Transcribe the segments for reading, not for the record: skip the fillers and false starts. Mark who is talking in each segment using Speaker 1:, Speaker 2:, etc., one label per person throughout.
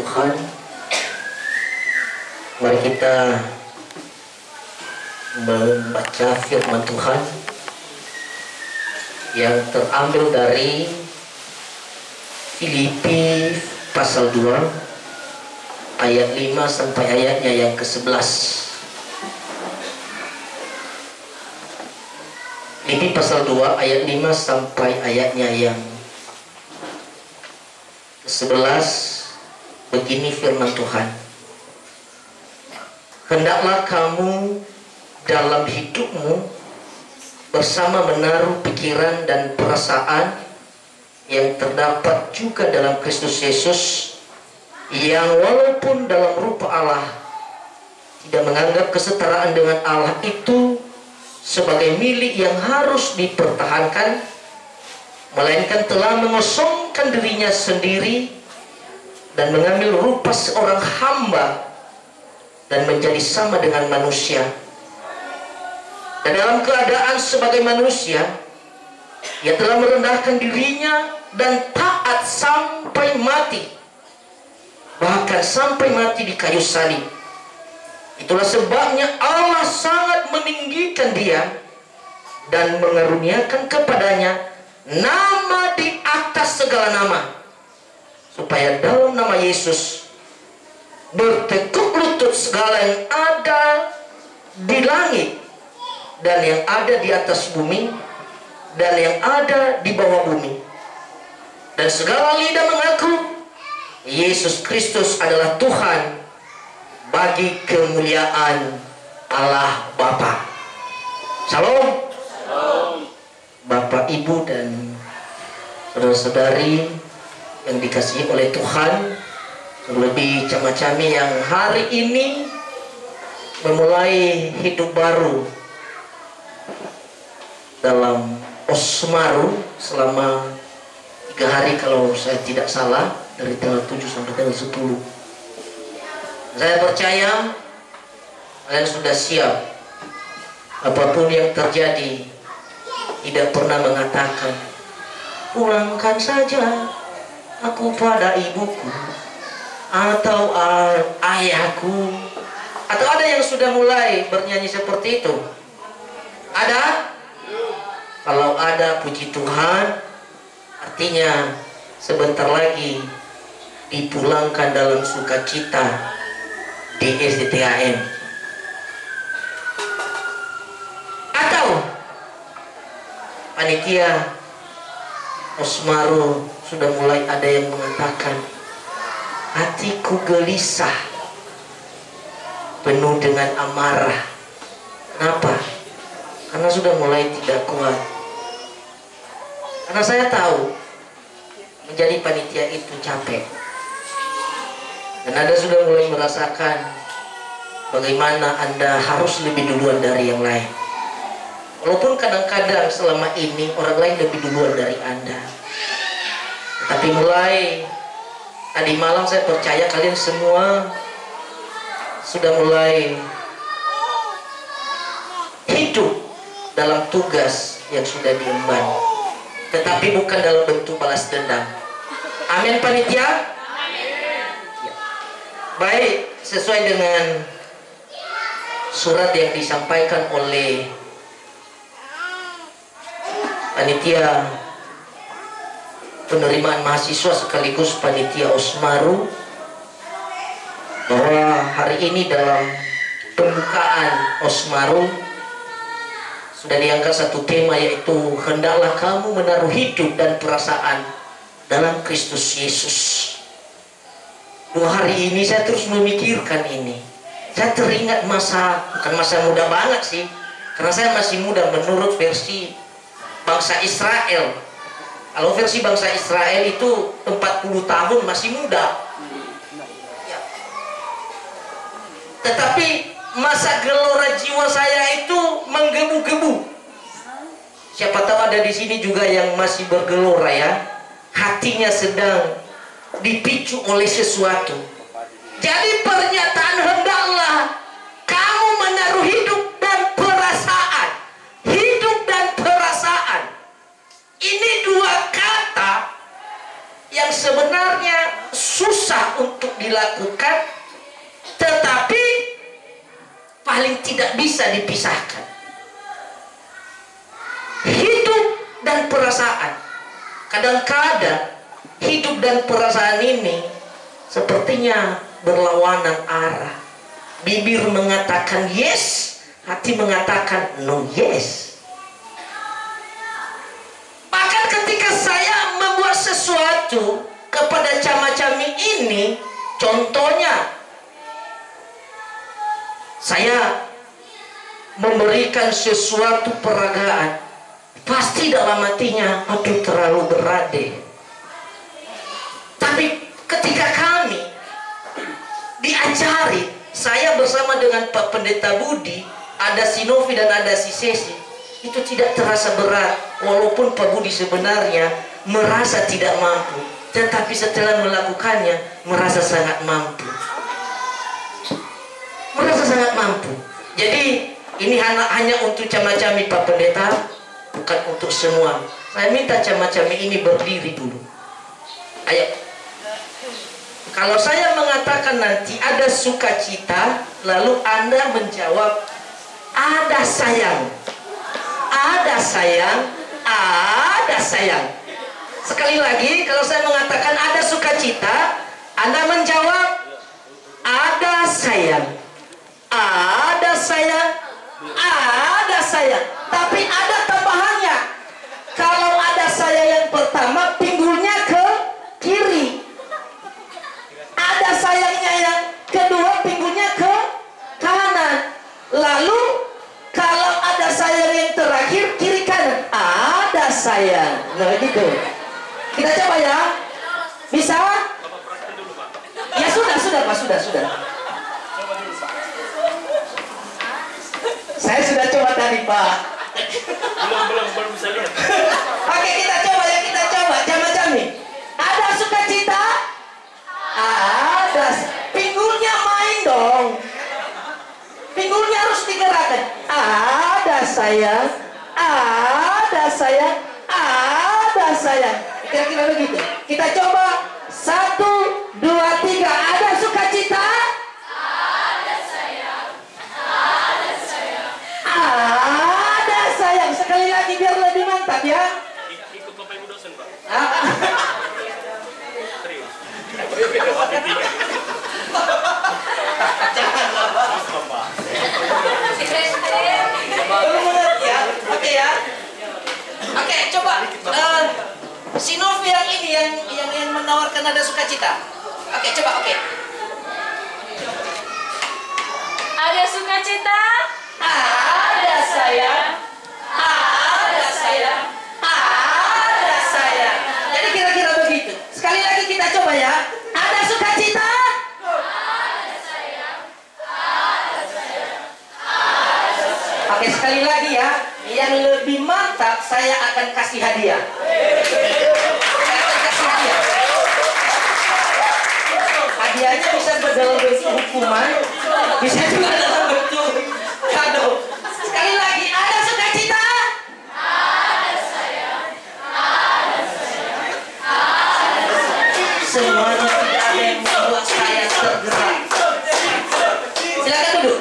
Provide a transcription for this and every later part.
Speaker 1: Tuhan, mari kita membaca firman Tuhan yang terambil dari Filipi pasal 2 ayat 5 sampai ayatnya yang ke-11. Filipi pasal 2 ayat 5 sampai ayatnya yang ke-11. Begini firman Tuhan: hendaklah kamu dalam hidupmu bersama menaruh pikiran dan perasaan yang terdapat juga dalam Kristus Yesus, yang walaupun dalam rupa Allah tidak menganggap kesetaraan dengan Allah itu sebagai milik yang harus dipertahankan, melainkan telah mengosongkan dirinya sendiri dan mengambil rupa seorang hamba dan menjadi sama dengan manusia. Dan dalam keadaan sebagai manusia, ia telah merendahkan dirinya dan taat sampai mati, bahkan sampai mati di kayu salib. Itulah sebabnya Allah sangat meninggikan dia dan mengaruniakan kepadanya nama di atas segala nama, supaya dalam nama Yesus bertekuk lutut segala yang ada di langit dan yang ada di atas bumi dan yang ada di bawah bumi, dan segala lidah mengaku Yesus Kristus adalah Tuhan, bagi kemuliaan Allah Bapa. Shalom. Shalom. Bapak, Ibu, dan saudara-saudari yang dikasihi oleh Tuhan, terlebih cama-cami yang hari ini memulai hidup baru dalam Osmaru selama 3 hari kalau saya tidak salah, dari tanggal 7 sampai tanggal 10. Saya percaya kalian sudah siap. Apapun yang terjadi, tidak pernah mengatakan pulangkan saja aku pada ibuku atau ayahku. Atau ada yang sudah mulai bernyanyi seperti itu? Ada? Kalau ada, puji Tuhan, artinya sebentar lagi dipulangkan dalam sukacita di SDTAM. Atau panitia Osmaru sudah mulai ada yang mengatakan hatiku gelisah, penuh dengan amarah. Kenapa? Karena sudah mulai tidak kuat. Karena saya tahu menjadi panitia itu capek. Dan Anda sudah mulai merasakan bagaimana Anda harus lebih duluan dari yang lain. Walaupun kadang-kadang selama ini orang lain lebih duluan dari Anda. Tapi mulai tadi malam saya percaya kalian semua sudah mulai hidup dalam tugas yang sudah diemban, tetapi bukan dalam bentuk balas dendam. Amin, panitia? Baik, sesuai dengan surat yang disampaikan oleh panitia penerimaan mahasiswa sekaligus panitia Osmaru, bahwa hari ini dalam pembukaan Osmaru sudah diangkat satu tema, yaitu hendaklah kamu menaruh hidup dan perasaan dalam Kristus Yesus. 2 hari ini saya terus memikirkan ini. Saya teringat bukan masa muda banget sih, karena saya masih muda menurut versi bangsa Israel. Kalau versi bangsa Israel itu 40 tahun masih muda ya. Tetapi masa gelora jiwa saya itu menggebu-gebu. Siapa tahu ada di sini juga yang masih bergelora ya, hatinya sedang dipicu oleh sesuatu. Jadi pernyataan hendaklah kamu menaruh hidup dan perasaan. Hidup dan perasaan. Ini 2 kata yang sebenarnya susah untuk dilakukan paling tidak bisa dipisahkan. Hidup dan perasaan. Kadang-kadang hidup dan perasaan ini sepertinya berlawanan arah. Bibir mengatakan yes, hati mengatakan no yes. Bahkan ketika saya membuat sesuatu kepada Cama-Cami ini, contohnya saya memberikan sesuatu peragaan, pasti dalam hatinya, aduh terlalu berat deh. Tapi ketika kami diajari, saya bersama dengan Pak Pendeta Budi, ada si Novi dan ada si Sesi, itu tidak terasa berat. Walaupun Pak Budi sebenarnya merasa tidak mampu, tetapi setelah melakukannya merasa sangat mampu. Merasa sangat mampu. Jadi ini hanya untuk Cama-Cami Pak Pendeta, bukan untuk semua. Saya minta Cama-Cami ini berdiri dulu. Ayo. Kalau saya mengatakan nanti ada sukacita, lalu Anda menjawab ada sayang. Ada sayang, ada sayang. Sekali lagi, kalau saya mengatakan ada sukacita, Anda menjawab ada sayang. Ada sayang, ada sayang. Tapi ada tambahannya. Kalau ada sayang yang pertama, pinggulnya ke kiri. Ada sayangnya yang kedua, pinggulnya ke kanan. Lalu kalau ada sayang yang terakhir, kiri kanan. Ada sayang. Nah gitu. Kita coba ya. Bisa? Ya sudah Pak, sudah. Saya sudah coba tadi Pak. Belum bisa lihat. Oke, kita coba ya, Cama-Cami. Ada sukacita? Ada. Pinggulnya main dong. Pinggulnya harus digerakkan. Ada sayang, ada sayang, ada sayang. Kira-kira begitu. Kita coba. 1, 2, 3. Ada sukacita? Ada sayang, ada sayang, ada sayang. Sekali lagi biar lebih mantap ya. Ikut Bapak Ibu dosen Pak. Serius. Oke ya. Oke, coba si Novi yang ini yang menawarkan ada sukacita. Oke, coba oke.
Speaker 2: Ada sukacita?
Speaker 1: Ada sayang. Ada sayang. Ada sayang. Jadi kira-kira begitu. Sekali lagi kita coba ya. Ada sukacita? Ada sayang. Ada sayang. Ada sayang. Oke, sekali lagi ya. Yang lebih mantap saya akan kasih hadiah. Saya akan kasih hadiah. Hadiahnya bisa dalam bentuk hukuman, bisa juga dalam bentuk kado. Sekali lagi, ada sukacita? Ada sayang. Ada sayang. Ada sayang. Semuanya tidak ada yang membuat saya tergerak. Silakan duduk.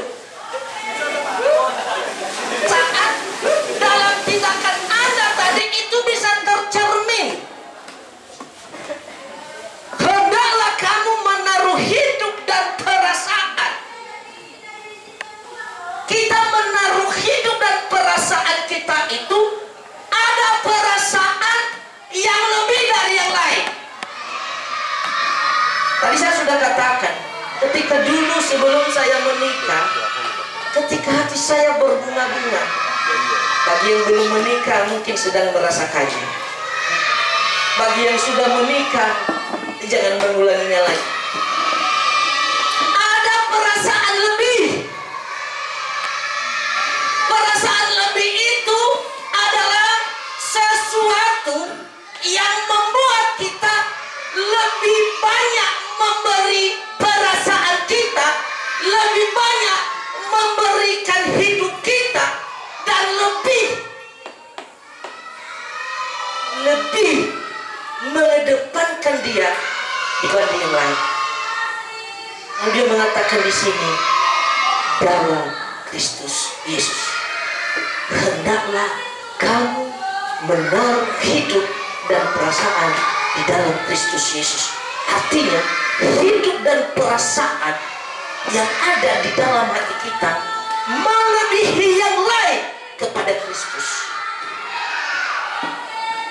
Speaker 1: Saat dalam tindakan Anda tadi itu bisa tercermin. Hendaklah kamu menaruh hidup dan perasaan. Kita menaruh hidup dan perasaan kita itu, ada perasaan yang lebih dari yang lain. Tadi saya sudah katakan, ketika dulu sebelum saya menikah, ketika hati saya berbunga-bunga, bagi yang belum menikah mungkin sedang merasa kaji. Bagi yang sudah menikah, jangan mengulanginya lagi. Ada perasaan lebih. Perasaan lebih itu adalah sesuatu yang membuat kita lebih banyak memberi perasaan kita, lebih banyak memberikan hidup kita, dan lebih mengedepankan dia dibanding yang lain. Dia mengatakan di sini, dalam Kristus Yesus. Hendaklah kamu menaruh hidup dan perasaan di dalam Kristus Yesus. Artinya hidup dan perasaan yang ada di dalam hati kita melebihi yang lain kepada Kristus.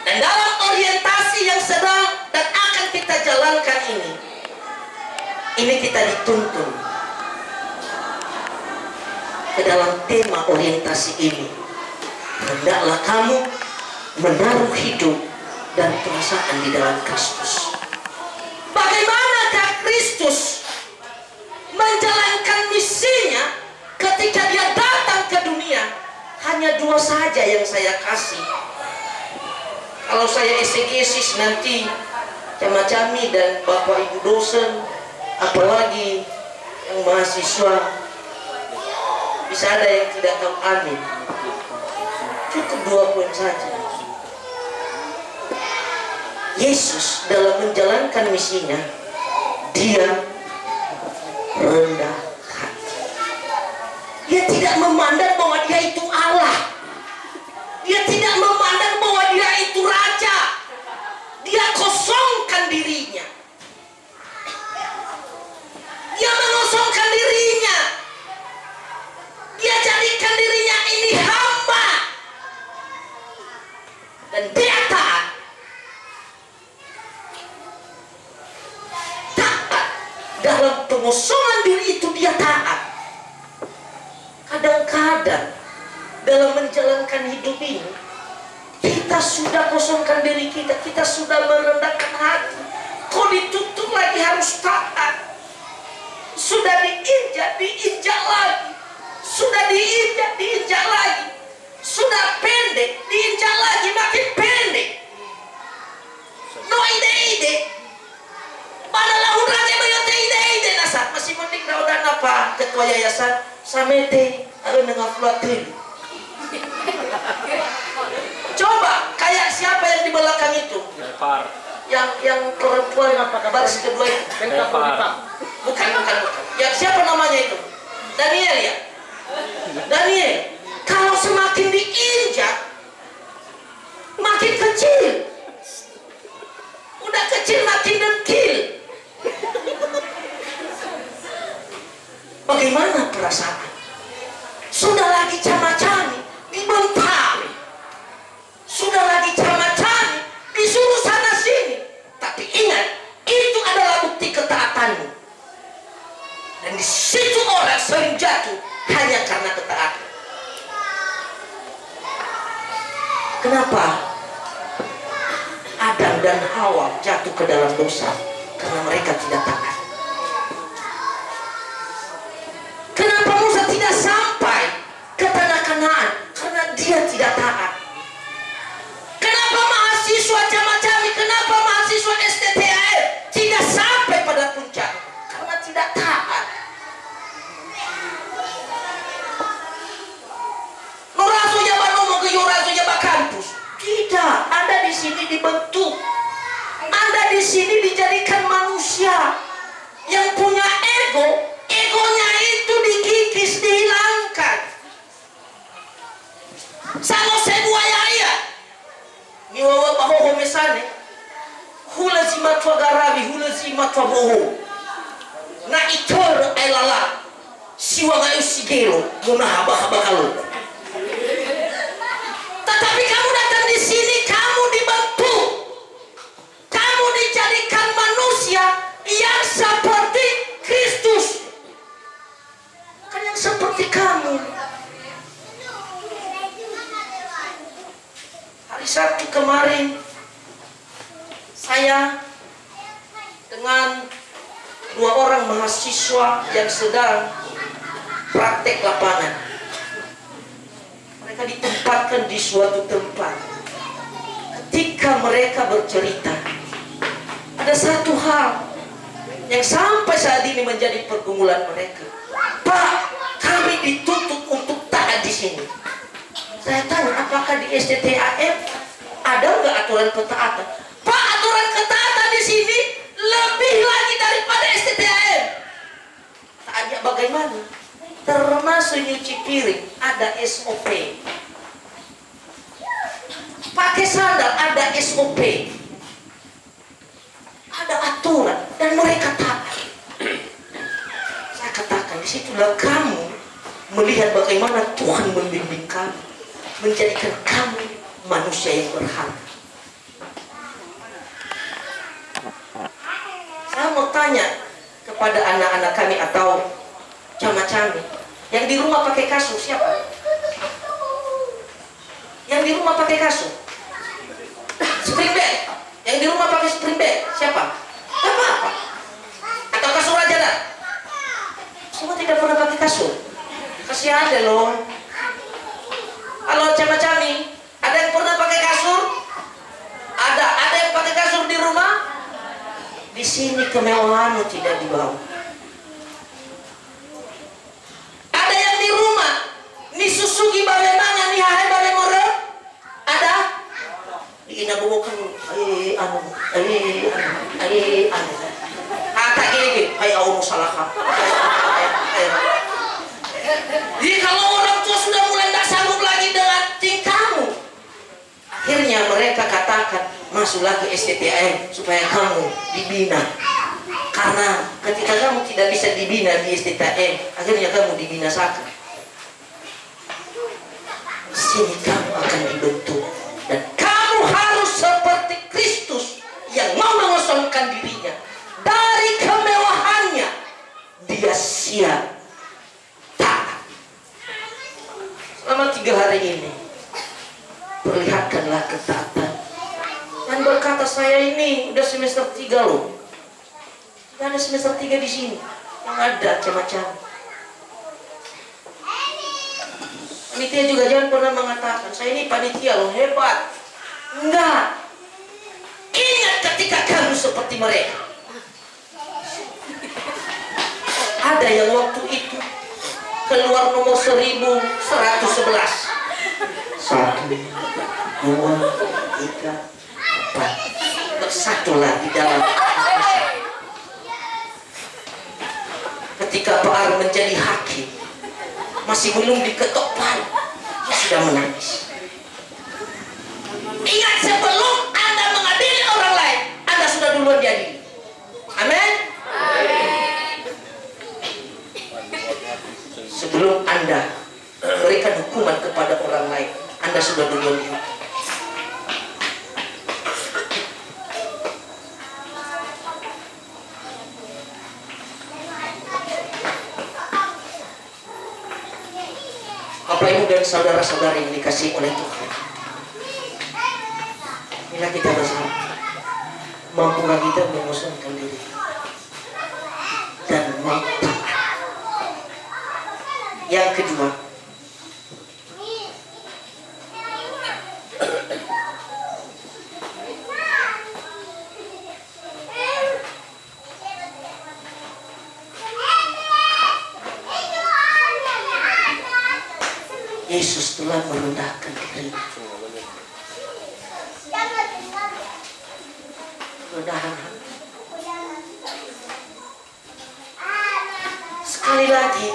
Speaker 1: Dan dalam orientasi yang sedang dan akan kita jalankan ini kita dituntun ke dalam tema orientasi ini. Hendaklah kamu menaruh hidup dan perasaan di dalam Kristus. Bagaimanakah Kristus menjalankan misinya ketika dia datang ke dunia? Hanya dua saja yang saya kasih. Kalau saya exegesis nanti Cama-Cami dan Bapak Ibu dosen, apalagi yang mahasiswa, bisa ada yang tidak tahu amin. Cukup 2 poin saja. Yesus dalam menjalankan misinya, dia rendah hati. Dia tidak memandang bahwa dia itu Allah. Dia tidak memandang bahwa dia itu raja. Dia kosongkan dirinya. Dia mengosongkan dirinya. Dia jadikan dirinya ini hamba. Dan dia taat. Taat. Dalam pengosongan diri itu dia taat. Kadang-kadang dalam menjalankan hidup ini, kita sudah kosongkan diri kita, kita sudah merendahkan hati. Kok ditutup lagi harus taat? Sudah diinjak lagi. Sudah diinjak lagi. Sudah pendek, diinjak lagi, makin pendek. No ide-ide. Padahal udah bayote ide-ide nasat. Masih penting udah apa ketua yayasan samete ada dengan fluatin. Coba kayak siapa yang di belakang itu? Yang perempuan apa baris kedua itu? Bukan. Yang siapa namanya itu? Daniel ya? Daniel. Kalau semakin diinjak, makin kecil. Udah kecil makin dengkil. Bagaimana perasaan? Sudah lagi Cama-Cami dibentak. Sudah lagi Cama-Cami disuruh sana sini. Tapi ingat, itu adalah bukti ketaatanmu. Dan di situ orang sering jatuh hanya karena ketaatan. Kenapa Adam dan Hawa jatuh ke dalam dosa? Karena mereka tidak taat. Kenapa Musa tidak sampai ke tanah Kanaan? Karena dia tidak taat. Kenapa mahasiswa Cama-Cami, kenapa mahasiswa STTAM tidak sampai pada puncak? Karena tidak taat. Norazo Yabanomo ke Yorazo Yabakampus. Tidak, Anda di sini dibentuk. Anda di sini dijadikan manusia yang punya ego. Egonya itu dikikis, dihilangkan. Samo sebuah ya. Niwawa bahoho mesane. Hula zimatwa garabi, hula zimatwa boho. Na itor elala. Siwa ngayu sigero, muna haba-haba kalau. Tetapi kamu datang di sini, kamu dibentuk. Kamu dijadikan manusia yang seperti Kristus. Kan yang seperti kamu. Hari Sabtu kemarin saya dengan 2 orang mahasiswa yang sedang praktek lapangan. Mereka ditempatkan di suatu tempat. Ketika mereka bercerita, ada satu hal yang sampai saat ini menjadi pergumulan mereka. Pak, kami dituntut untuk taat di sini. Saya tanya, apakah di STTAM ada nggak aturan ketaatan? Pak, aturan ketaatan di sini lebih lagi daripada STTAM. Tanya bagaimana? Termasuk nyuci piring ada SOP. Pakai sandal ada SOP. Ada aturan dan mereka taat. Saya katakan disitulah kamu melihat bagaimana Tuhan membimbing kamu, menjadikan kamu manusia yang berharga. Saya mau tanya kepada anak-anak kami atau cama-cami, yang di rumah pakai kasur siapa? Yang di rumah pakai kasur? Spring bed. Yang di rumah pakai spring bed siapa? Apa-apa. Atau kasur aja dah? Semua tidak pernah pakai kasur. Kasihan deh loh. Halo cama-cami, ada yang pernah pakai kasur? Ada yang pakai kasur di rumah? Di sini kemewahanmu tidak dibawa. Ada yang di rumah, ni susugi bagaimana ni hai bagaimana? Ada? Inabukan, anu. Kata gini, hai Allah salah kamu. Jadi kalau orang tua sudah mulai tak sanggup lagi dengan tingkahmu, akhirnya mereka katakan masuklah ke STTAM supaya kamu dibina. Karena ketika kamu tidak bisa dibina di STTAM, akhirnya kamu dibinasakan. Sini kamu akan dibentuk dan kamu harus seperti Kristus yang mau mengosongkan dirinya dari kemewahannya. Dia siap taat. Selama 3 hari ini perlihatkanlah ketaatan. Dan berkata saya ini udah semester 3 loh. Tidak ada semester 3 di sini. Yang ada macam-macam. Panitia juga jangan pernah mengatakan saya ini panitia loh hebat. Enggak. Ingat ketika kamu seperti mereka. Ada yang waktu itu keluar nomor 1111. 1, 2, 3, 4. Bersatulah di dalam. Ketika Pak Ar menjadi hakim, masih belum diketok palu, dia sudah menangis. Ingat, sebelum Anda mengadili orang lain, Anda sudah duluan diadili. Amin. Sebelum Anda berikan hukuman kepada orang lain, Anda sudah duluan dihukum. Bapak Ibu dan saudara-saudari yang dikasihi oleh Tuhan, bila kita bersama, mampukah kita mengosongkan diri dan mau taat. Yang kedua, Yesus telah merendahkan diri. Kerendahan hati. Sekali lagi,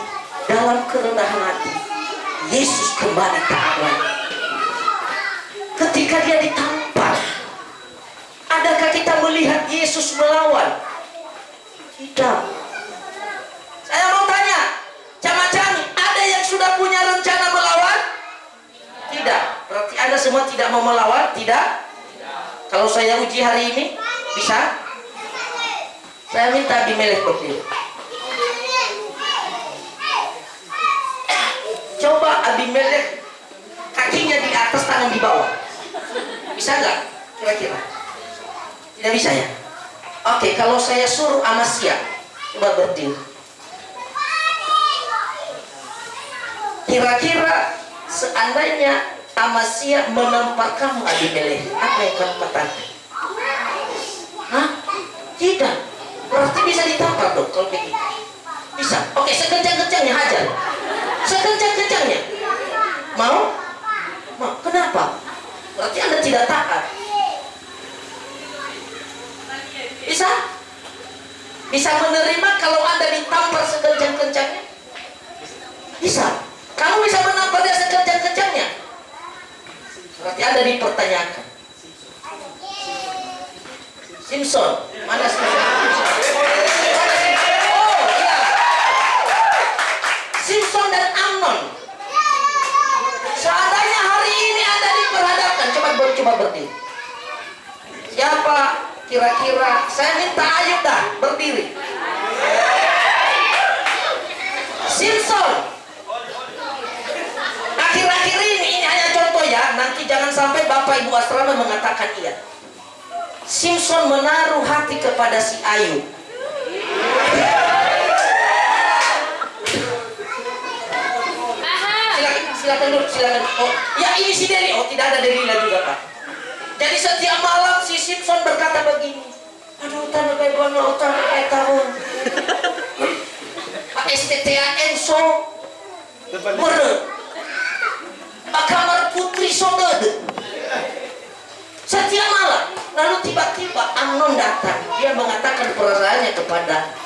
Speaker 1: dalam kerendahan hati, Yesus kembali taat lagi. Ketika dia ditampar, adakah kita melihat Yesus melawan? Tidak. Saya mau tanya, cama-cami, ada yang sudah punya rencana melawan? Tidak. Berarti Anda semua tidak mau melawan? Tidak. Kalau saya uji hari ini, bisa? Saya minta Abimelek berdiri. Coba Abimelek kakinya di atas, tangan di bawah. Bisa nggak? Kira-kira? Tidak bisa ya? Oke, kalau saya suruh Amasya, coba berdiri. Kira-kira seandainya Amasya menampar kamu Abimelek, apa yang kamu katakan? Hah? Tidak. Berarti bisa ditampar dong kalau begitu. Bisa. Oke, sekencang-kencangnya hajar. Sekencang-kencangnya. Mau? Mau. Kenapa? Berarti Anda tidak taat. Bisa? Bisa menerima kalau Anda ditampar sekencang-kencangnya? Anda dipertanyakan. Simpson, mana Simpson? Oh iya, Simpson dan Amnon. Seandainya hari ini Anda diperhadapkan, coba berdiri. Siapa kira-kira? Saya minta Ayub dah berdiri. Simpson. Akhir-akhir ini hanya contoh ya. Nanti jangan sampai Bapak Ibu asrama mengatakan iya. Simpson menaruh hati kepada si Ayub. Silakan. Oh, ya ini si Deli. Oh, tidak ada Delila juga, Pak. Jadi setiap malam si Simpson berkata begini. Aduh, tanah bagaimana, tanah kayak tahun. Pak STTA Enso meren. Pak kamar putri sodode. Setiap malam. Lalu tiba-tiba Amnon datang. Dia mengatakan perasaannya kepada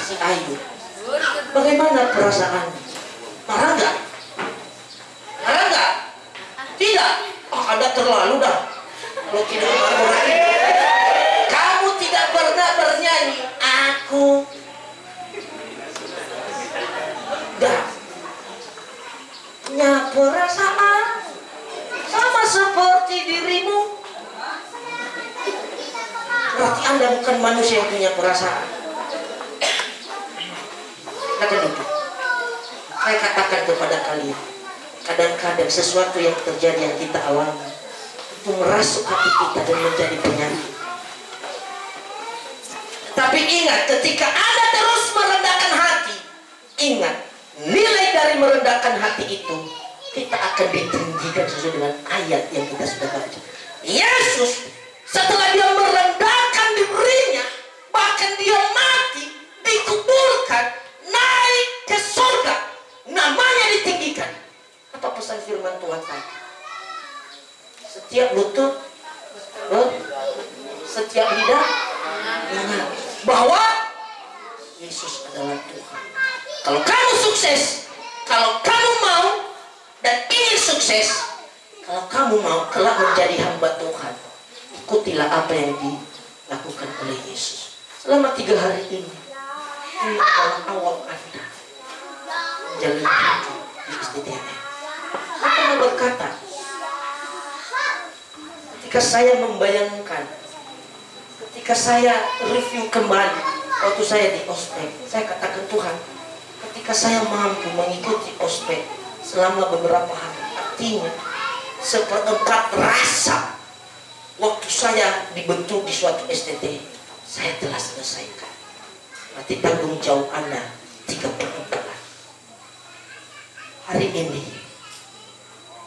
Speaker 1: si Ayub. Bagaimana perasaannya? Marah nggak? Marah nggak? Tidak. Oh, Anda terlalu dah. Kalau tidak marah, kamu tidak pernah bernyanyi. Aku dah punya perasaan sama seperti dirimu. Berarti Anda bukan manusia yang punya perasaan. Katakan itu. Saya katakan kepada kalian, kadang-kadang sesuatu yang terjadi yang kita alami itu merasuk hati kita dan menjadi penyakit. Tapi ingat, ketika Anda terus merendahkan hati, ingat, nilai dari merendahkan hati itu kita akan ditinggikan sesuai dengan ayat yang kita sudah baca. Yesus setelah dia merendahkan dirinya, bahkan dia mati, dikuburkan, naik ke surga, namanya ditinggikan. Apa pesan firman Tuhan tadi? Setiap lutut, setiap lidah ingat bahwa Yesus adalah Tuhan. Kalau kamu sukses, kalau kamu mau dan ingin sukses, kalau kamu mau kelak menjadi hamba Tuhan, ikutilah apa yang dilakukan oleh Yesus. Selama 3 hari ini adalah awal Anda menjalani hidup di STTN. Saya pernah berkata, ketika saya membayangkan, ketika saya review kembali waktu saya di ospek, saya katakan, Tuhan, ketika saya mampu mengikuti ospek selama beberapa hari, artinya 1/4 rasa waktu saya dibentuk di suatu STT, saya telah selesaikan. Berarti tanggung jawab Anda 3/4. Hari ini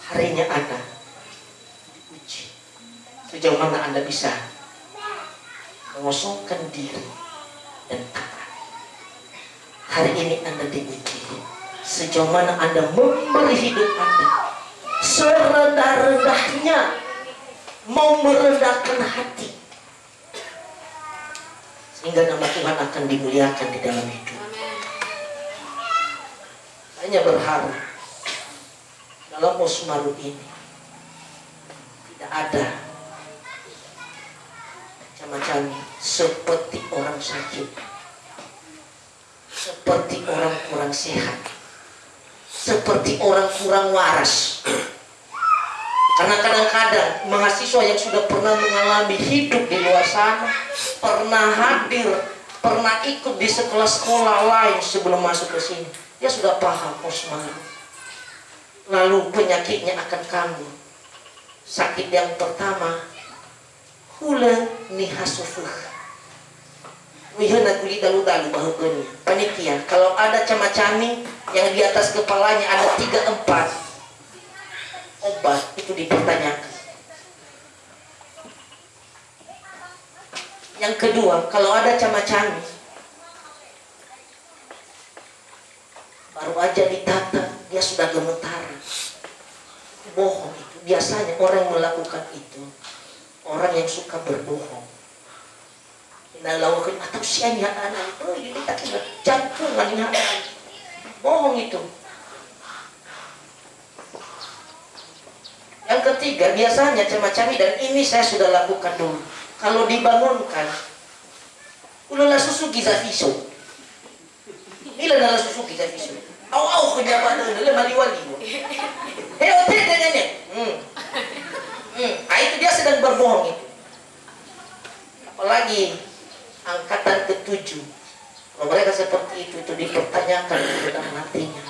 Speaker 1: harinya Anda diuji. Sejauh mana Anda bisa mengosongkan diri dan tangan. Hari ini Anda diuji. Sejauh mana Anda memberi hidup Anda serendah-rendahnya, mau merendahkan hati, sehingga nama Tuhan akan dimuliakan di dalam hidup. Hanya berharap dalam Osmaru ini tidak ada macam-macam seperti orang sakit, seperti orang kurang sehat, seperti orang kurang waras. Karena kadang-kadang mahasiswa yang sudah pernah mengalami hidup di luar sana, pernah hadir, pernah ikut di sekolah-sekolah lain sebelum masuk ke sini, dia sudah paham Osmaru. Lalu penyakitnya akan kambuh. Sakit yang pertama, hula nihasufuh. Wihana kulit dalu-dalu bahugani. Panitia, kalau ada camacami yang di atas kepalanya ada 3-4 obat, itu dipertanyakan. Yang kedua, kalau ada camacami baru aja ditata, dia sudah gemetar. Bohong itu. Biasanya orang yang melakukan itu orang yang suka berbohong. Nalawakan atau sianya anak itu ini tak kira jantungannya bohong itu. Yang ketiga biasanya cema-cemi, dan ini saya sudah lakukan dulu. Kalau dibangunkan, ulala susu giza viso. Ila nala susu giza viso. Au kenyabaan le maliwali. Ote dengannya. Itu dia sedang berbohong itu. Apalagi angkatan ke-7. Kalau mereka seperti itu dipertanyakan tentang hatinya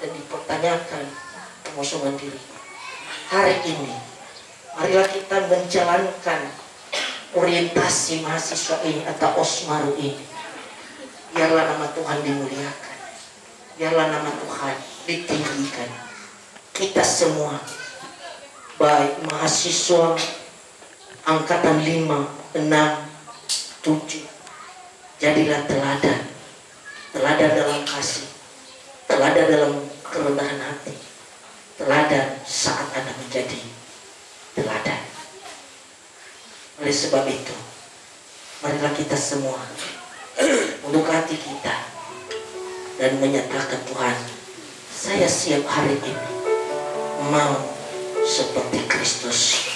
Speaker 1: dan dipertanyakan pengosoman diri. Hari ini, marilah kita menjalankan orientasi mahasiswa ini atau Osmaru ini. Biarlah nama Tuhan dimuliakan. Biarlah nama Tuhan ditinggikan. Kita semua, baik mahasiswa angkatan 5, 6, 7, jadilah teladan. Teladan dalam kasih, teladan dalam kerendahan hati, teladan saat Anda menjadi teladan. Oleh sebab itu, marilah kita semua membuka hati kita dan menyatakan, Tuhan, saya siap hari ini mau seperti Kristus.